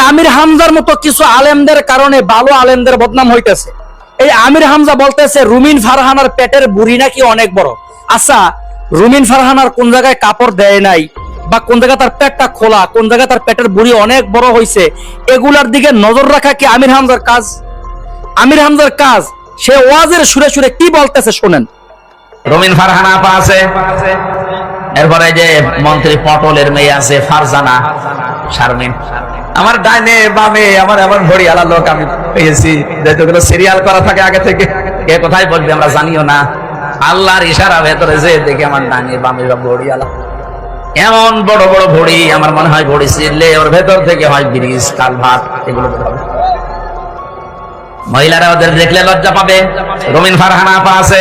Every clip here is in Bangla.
আমির হামজার মতো কিছু আলেমদের কারণে ভালো আলেমদের বদনাম হইতেছে। এই আমির হামজা বলতেছে রুমিন ফারহানার পেটের বুড়ি নাকি অনেক বড়। আচ্ছা, রুমিন ফারহানার কোন জায়গায় কাপড় দেয় নাই, বা কোন জায়গায় তার পেটটা খোলা, কোন জায়গায় তার পেটের বুড়ি অনেক বড় হয়েছে, এগুলার দিকে নজর রাখা কি আমির হামজার কাজ? আমির হামজার কাজ সে ওয়াজের সুরে সুরে কি বলতেছে শোনেন। রুমিন ফারহানা আপা আছে, এরপরে যে মন্ত্রী পটলের মেয়ে আছে ফারজানা শারমিন, আমার ডাইনে বামে আমার এমন ঘড়িয়ালা লোক আমি পেয়েছি যেগুলো সিরিয়াল করা থাকে আগে থেকে। কে কোথায় বলবে আমরা জানিও না, আল্লাহর ইশারা ভেতরে যে দেখে আমার ডাইনে বামে ঘড়িয়ালা এমন বড় বড় ঘড়ি, আমার মনে হয় ঘড়ি ছিললে ওর ভেতর থেকে হয় ব্রিজ কালভার্ট এগুলো হবে। মহিলারা ওদের দেখলে লজ্জা পাবে। রুমিন ফারহানা আপা আছে।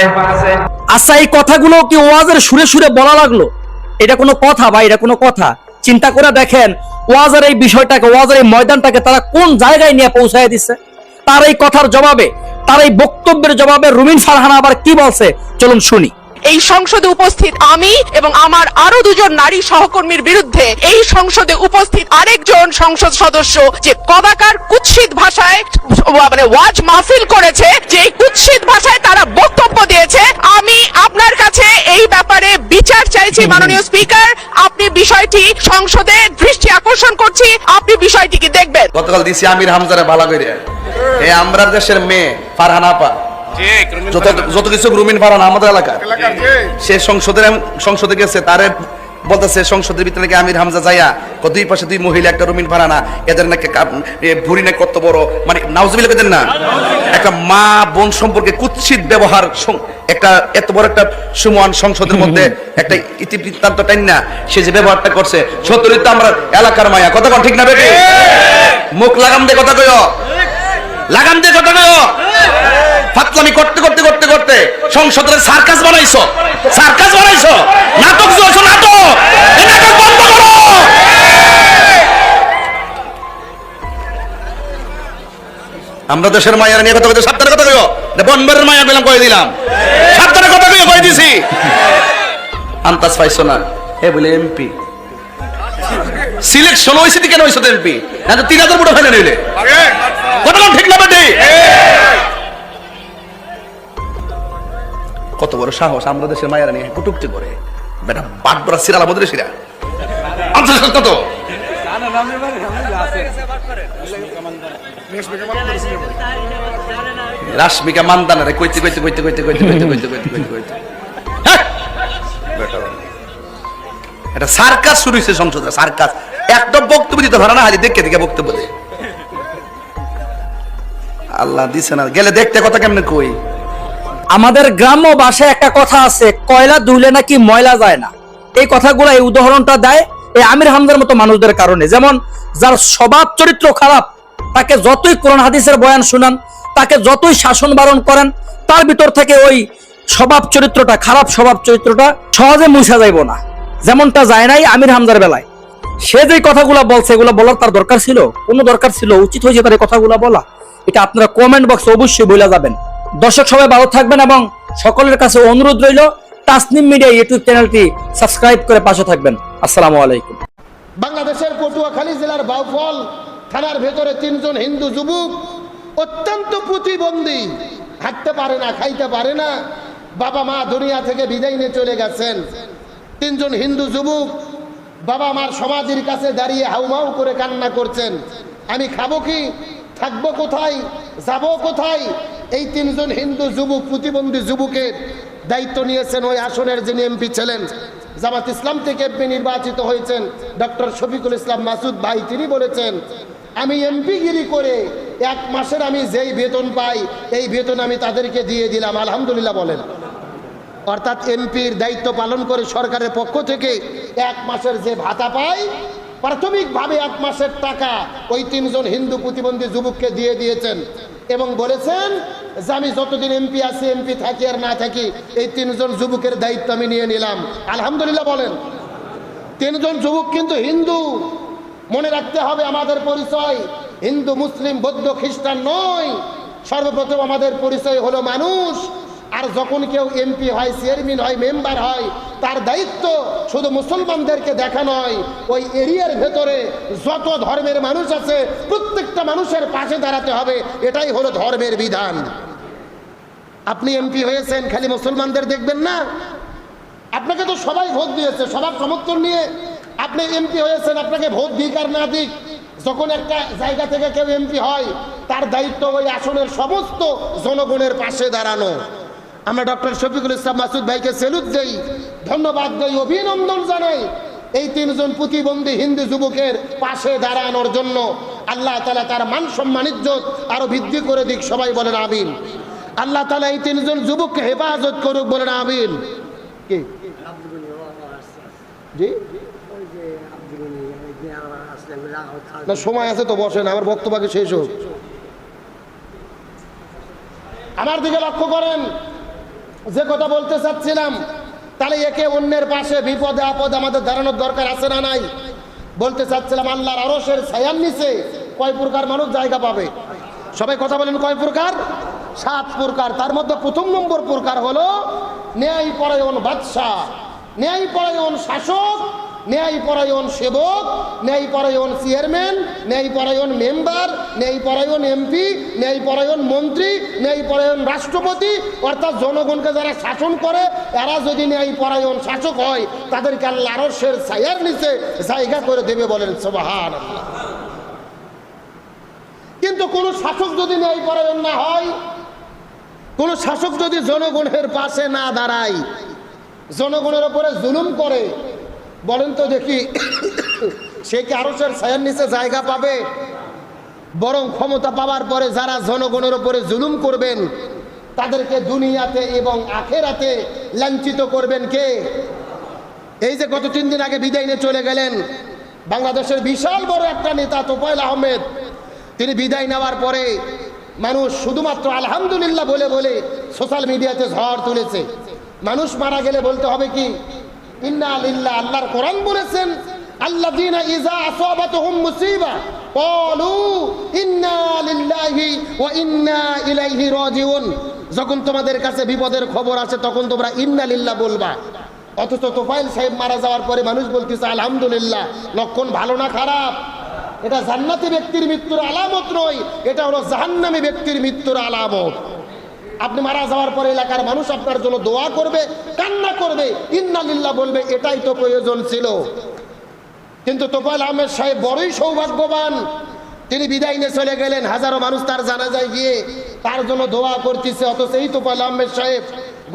আচ্ছা, এই কথাগুলো কি ওয়াজের সুরে সুরে বলা লাগলো? এটা কোনো কথা ভাই? এটা কোনো কথা? চিন্তা করে দেখেন ওয়াজের এই বিষয়টাকে, ওয়াজের এই ময়দানটাকে তারা কোন জায়গায় নিয়ে পৌঁছায় দিচ্ছে। তার এই কথার জবাবে, তার এই বক্তব্যের জবাবে রুমিন ফারহানা আবার কি বলছে চলুন শুনি। এই সংসদে উপস্থিত আমি এবং আমার আরো দুজন নারী সহকর্মীর বিরুদ্ধে এই সংসদে উপস্থিত আরেকজন সংসদ সদস্য যে কদাকার কুৎসিত ভাষায় মানে ওয়াজ মাহফিল করেছে, যে কুৎসিত ভাষায় তারা বক্তব্য দিয়েছে, আমি আপনার কাছে এই ব্যাপারে বিচার চাইছি মাননীয় স্পিকার। আপনি বিষয়টি সংসদে দৃষ্টি আকর্ষণ করছি, আপনি বিষয়টি কি দেখবেন? গতকাল দিছি আমির হামজারে বালা করে, এই আমরা দেশের মেয়ে ফারহানা আপা যত কিছু রুমিন ফারহানা আমাদের এলাকার, সে সংসদে গেছে, তারে বলতেছে সংসদের ভিতরে নাকি আমির হামজা যাইয়া দুই পাশে দুই মহিলা একটা রুমিন ফারহানা, এদের নাকি ভুড়ি নাকি কত বড়, মানে নাউজুবিল্লাহ কইতেন না, একটা মা বোন সম্পর্কে কুৎসিত ব্যবহার, একটা এত বড় একটা সুমহান সংসদের মধ্যে একটা ইতিবৃত্তান্ত টাইন না সে যে ব্যবহারটা করছে, সত্যি তো আমরা এলাকার মায়া, কথা কোন ঠিক না বেটি? মুখ লাগাম দিয়ে কথা কইও, লাগাম দিয়ে কথা কইও। ফাতলামি করতে করতে করতে করতে সংসদের সার্কাস বানাইছো, সার্কাস বানাইছো, নাটক জুয়াছো, নাটক, এই নাটক বন্ধ করো। আমরা দেশের মায়ের নিয়ে কথা কইতে সাবধানে কথা কইও, বনবের মায়া বললাম কই দিলাম, সাবধানে কথা কইও কই দিছি। আন্তাজ পাইছো না হে বলে এমপি সিলেকশন হইছে কেন হইছো এমপি, না তো 3000 ভোট ফাইনাল হইলে কথা ঠিক না বেটি? কত বড় সাহস আমরা দেশের মায়েরা নিয়ে কুটুকটি করে, বেটা বাটবরা সিরালা বদরেশিরা কত রাশমিকা মানদানারে কইতে কইতে কইতে কইতে কইতে কইতে কইতে কইতে কইতে কইতে এটা সার্কাস শুরু হয়েছে সংসদে, সার্কাস। একটা বক্তব্য দিতে পারে না, হাজি দেখে দেখে বক্তব্য দেয়। আল্লাহ দিছে না, গেলে দেখতে কথা কেমনে কই। আমাদের গ্রাম্য ভাষায় একটা কথা আছে, কয়লা ধুলে নাকি ময়লা যায় না। এই কথাগুলো, এই উদাহরণটা দেয় এই আমির হামজার মতো মানুষদের কারণে। যেমন যার স্বভাব চরিত্র খারাপ, তাকে যতই কোরআন হাদিসের বয়ান শুনান, তাকে যতই শাসন বারণ করেন, তার ভিতর থেকে ওই স্বভাব চরিত্রটা, খারাপ স্বভাব চরিত্রটা সহজে মুছা যাইব না, যেমনটা যায় নাই আমির হামজার বেলায়। সে যে কথাগুলো বলছে, এগুলো বলার তার দরকার ছিল? কোনো দরকার ছিল? উচিত হয়েছে তার এই কথাগুলো বলা? এটা আপনারা কমেন্ট বক্সে অবশ্যই বলে যাবেন। দর্শক সবাই ভালো থাকবেন এবং সকলের কাছে অনুরোধ রইল তাসনিম মিডিয়া ইউটিউব চ্যানেলটি সাবস্ক্রাইব করে পাশে থাকবেন। আসসালামু আলাইকুম। বাংলাদেশের পটুয়াখালী জেলার বাউফল থানার ভেতরে 3 জন হিন্দু যুবক অত্যন্ত প্রতিবন্ধী, হাঁটতে পারে না, খাইতে পারে না, বাবা মা দুনিয়া থেকে বিদায় নিয়ে চলে গেছেন। 3 জন হিন্দু যুবক বাবা মার সমাধির কাছে দাঁড়িয়ে হাউমাউ করে কান্না করছেন, আমি খাবো কি, থাকবো কোথায়, যাবো কোথায়? এই 3 জন হিন্দু যুবক, প্রতিবন্ধী যুবকের দায়িত্ব নিয়েছেন ওই আসনের যিনি এমপি ছিলেন, জামাত ইসলাম থেকে এমপি নির্বাচিত হয়েছেন ডক্টর শফিকুল ইসলাম মাসুদ ভাই। তিনি বলেছেন, আমি এমপি গিরি করে 1 মাসের আমি যেই বেতন পাই, এই বেতন আমি তাদেরকে দিয়ে দিলাম, আলহামদুলিল্লাহ বলেন। অর্থাৎ এমপির দায়িত্ব পালন করে সরকারের পক্ষ থেকে 1 মাসের যে ভাতা পায়, প্রাথমিকভাবে 1 মাসের টাকা ওই 3 জন হিন্দু প্রতিবন্ধী যুবককে দিয়ে দিয়েছেন এবং বলেছেন যে আমি যতদিন এমপি আছি, এমপি থাকি আর না থাকি, এই 3 জন যুবকের দায়িত্ব আমি নিয়ে নিলাম, আলহামদুলিল্লাহ বলেন। 3 জন যুবক কিন্তু হিন্দু, মনে রাখতে হবে আমাদের পরিচয় হিন্দু, মুসলিম, বৌদ্ধ, খ্রিস্টান নয়। সর্বপ্রথম আমাদের পরিচয় হলো মানুষ। আর যখন কেউ এমপি হয়, চেয়ারম্যান হয়, মেম্বার হয়, তার দায়িত্ব শুধু মুসলমানদেরকে দেখা নয়, ওই এরিয়ার ভেতরে যত ধর্মের মানুষ আছে প্রত্যেকটা মানুষের পাশে দাঁড়াতে হবে। এটাই হলো ধর্মের বিধান। আপনি এমপি হয়েছেন, খালি মুসলমানদের দেখবেন না। আপনাকে তো সবাই ভোট দিয়েছে, সবার সমর্থন নিয়ে আপনি এমপি হয়েছেন। আপনাকে ভোট দিক আর না দিক, যখন একটা জায়গা থেকে কেউ এমপি হয়, তার দায়িত্ব ওই আসনের সমস্ত জনগণের পাশে দাঁড়ানো। আমরা ডক্টর শফিকুল ইসলাম মাসুদ ভাইকে স্যালুট দেই, ধন্যবাদ দেই, অভিনন্দন জানাই এই 3 জন প্রতিবন্ধী হিন্দু যুবকের পাশে দাঁড়ানোর জন্য। আল্লাহ তাআলা তার মান সম্মান ইজ্জত আরো বৃদ্ধি করে দিক, সবাই বলেন আমিন। আল্লাহ তাআলা এই 3 জন যুবককে হেফাজত করুক, বলেন আমিন। কি জি না, সময় আছে তো বসেন, আমার বক্তব্য শেষ হোক। আমার দিকে লক্ষ্য করেন, যে কথা বলতে চাচ্ছিলাম, তাহলে একে অন্যের পাশে বিপদে আপদে আমাদের দাঁড়ানোর দরকার আছে না নাই? বলতে চাচ্ছিলাম, আল্লাহর আরশের ছায়ার নিচে কয় প্রকার মানুষ জায়গা পাবে? সবাই কথা বলেন, কয় প্রকার? 7 প্রকার। তার মধ্যে প্রথম নম্বর প্রকার হলো ন্যায় পরায়ণ বাদশাহ, ন্যায় পরায়ণ শাসক, ন্যায় পরায়ণ সেবক, ন্যায় পরায়ণ চেয়ারম্যান, ন্যায় পরায়ণ মেম্বার, ন্যায় পরায়ণ এমপি, ন্যায় পরায়ণ মন্ত্রী, ন্যায় পরায়ণ রাষ্ট্রপতি। অর্থাৎ জনগণকে যারা শাসন করে, এরা যদি ন্যায় পরায়ণ শাসক হয়, তাদেরকে আল্লাহর আরশের ছায়ার নিচে জায়গা করে দেবে, বলেন সুবহানাল্লাহ। কিন্তু কোন শাসক যদি ন্যায় পরায়ণ না হয়, কোন শাসক যদি জনগণের পাশে না দাঁড়ায়, জনগণের উপরে জুলুম করে, বলেন তো দেখি সে কি আরশের ছায়ার নিচে জায়গা পাবে? বরং ক্ষমতা পাওয়ার পরে যারা জনগণের উপরে জুলুম করবেন, তাদেরকে দুনিয়াতে এবং আখেরাতে লাঞ্ছিত করবেন কে? এই যে গত 3 দিন আগে বিদায় নিয়ে চলে গেলেন বাংলাদেশের বিশাল বড় একটা নেতা তোফায়েল আহমেদ, তিনি বিদায় নেওয়ার পরে মানুষ শুধুমাত্র আলহামদুলিল্লাহ বলে বলে সোশ্যাল মিডিয়াতে ঝড় তুলেছে। মানুষ মারা গেলে বলতে হবে কি? ইন্না লিল্লাহ। আল্লাহর কোরআন বলেছেন, আল্লাযীনা ইযা আসাবাতুহুম মুসিবা ক্বালু ইন্না লিল্লাহি ওয়া ইন্না ইলাইহি রাজিউন। যখন তোমাদের কাছে বিপদের খবর আসে, তখন তোমরা ইন্না লিল্লাহ বলবা। অথচ তোফায়েল সাহেব মারা যাওয়ার পরে মানুষ বলতেছে আলহামদুলিল্লাহ। লক্ষণ ভালো না খারাপ? এটা জান্নাতি ব্যক্তির মৃত্যুর আলামত নয়, এটা হলো জাহান্নামী ব্যক্তির মৃত্যুর আলামত। আপনি মারা যাওয়ার পরে এলাকার মানুষ আপনার জন্য দোয়া করবে, কান্না করবে, ইন্না লিল্লাহ বলবে, এটাই তো প্রয়োজন ছিল। কিন্তু তোফায়েল আহমেদ সাহেব বড়ই সৌভাগ্যবান, তিনি বিদায় নিয়ে চলে গেলেন। হাজারো মানুষ তার জানাজায় গিয়ে তার জন্য দোয়া করতেছে। অথচ এই তোফায়েল আহমেদ সাহেব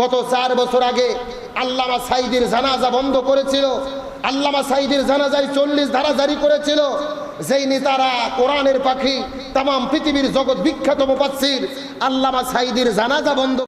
গত 4 বছর আগে আল্লামা সাঈদীর জানাজা বন্ধ করেছিল। আল্লামা সাঈদীর জানাজায় 40 ধারা জারি করেছিল। যেই নেতারা কোরআনের পাখি, তামাম পৃথিবীর জগৎ বিখ্যাত মুফাসসির আল্লামা সাঈদীর জানাজা বন্ধ